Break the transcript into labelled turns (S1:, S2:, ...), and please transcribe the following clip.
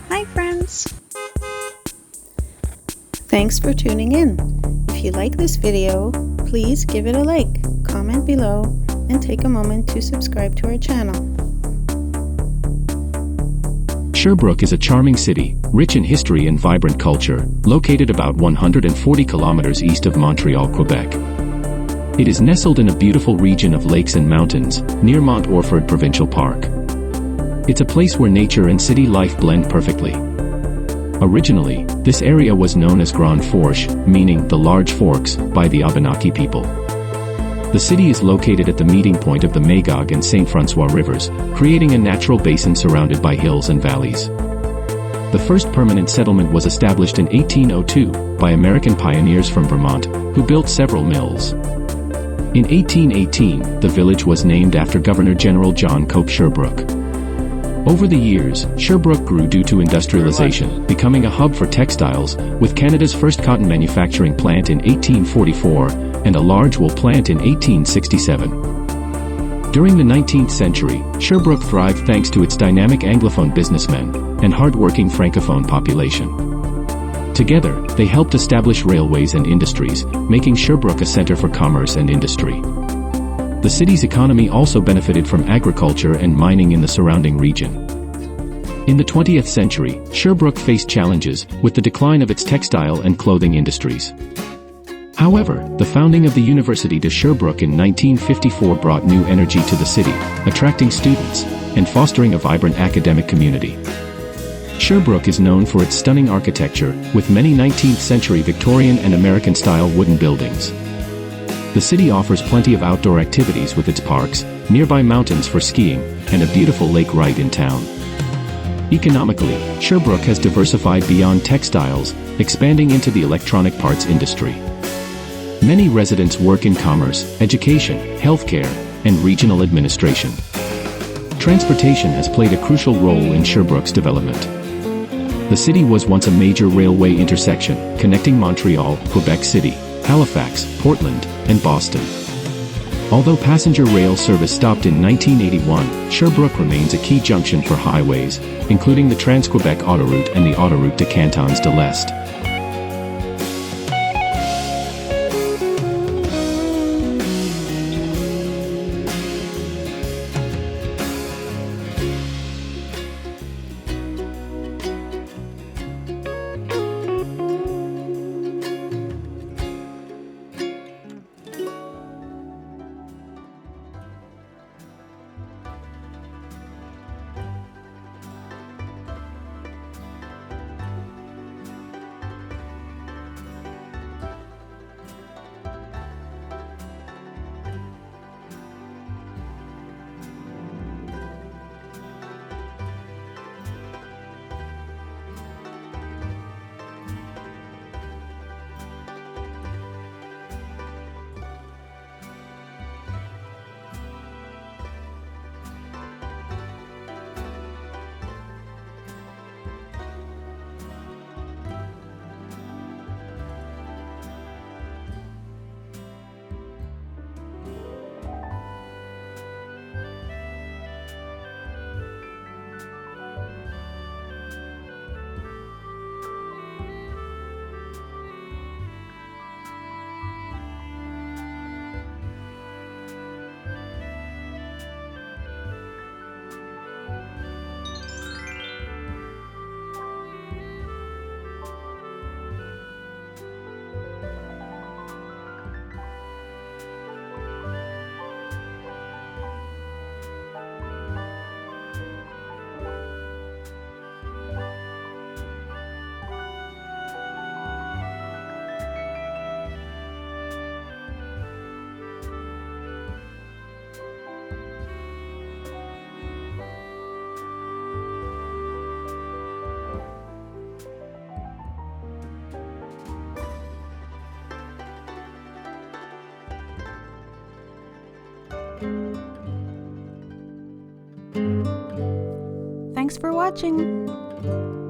S1: Hi friends! Thanks for tuning in. If you like this video, please give it a like, comment below, and take a moment to subscribe to our channel.
S2: Sherbrooke is a charming city, rich in history and vibrant culture, located about 140 kilometers east of Montreal, Quebec. It is nestled in a beautiful region of lakes and mountains, near Mont Orford Provincial Park. It's a place where nature and city life blend perfectly. Originally, this area was known as Grand Fourche, meaning the Large Forks, by the Abenaki people. The city is located at the meeting point of the Magog and St. Francois rivers, creating a natural basin surrounded by hills and valleys. The first permanent settlement was established in 1802 by American pioneers from Vermont, who built several mills. In 1818, the village was named after Governor-General John Cope Sherbrooke. Over the years, Sherbrooke grew due to industrialization, becoming a hub for textiles, with Canada's first cotton manufacturing plant in 1844 and a large wool plant in 1867. During the 19th century, Sherbrooke thrived thanks to its dynamic Anglophone businessmen and hard-working Francophone population. Together, they helped establish railways and industries, making Sherbrooke a center for commerce and industry. The city's economy also benefited from agriculture and mining in the surrounding region. In the 20th century, Sherbrooke faced challenges with the decline of its textile and clothing industries. However, the founding of the University de Sherbrooke in 1954 brought new energy to the city, attracting students and fostering a vibrant academic community. Sherbrooke is known for its stunning architecture, with many 19th-century Victorian and American-style wooden buildings. The city offers plenty of outdoor activities with its parks, nearby mountains for skiing, and a beautiful lake right in town. Economically, Sherbrooke has diversified beyond textiles, expanding into the electronic parts industry. Many residents work in commerce, education, healthcare, and regional administration. Transportation has played a crucial role in Sherbrooke's development. The city was once a major railway intersection, connecting Montreal, Quebec City, Halifax, Portland, and Boston. Although passenger rail service stopped in 1981, Sherbrooke remains a key junction for highways, including the Trans-Quebec Autoroute and the Autoroute de Cantons de l'Est.
S1: Thanks for watching!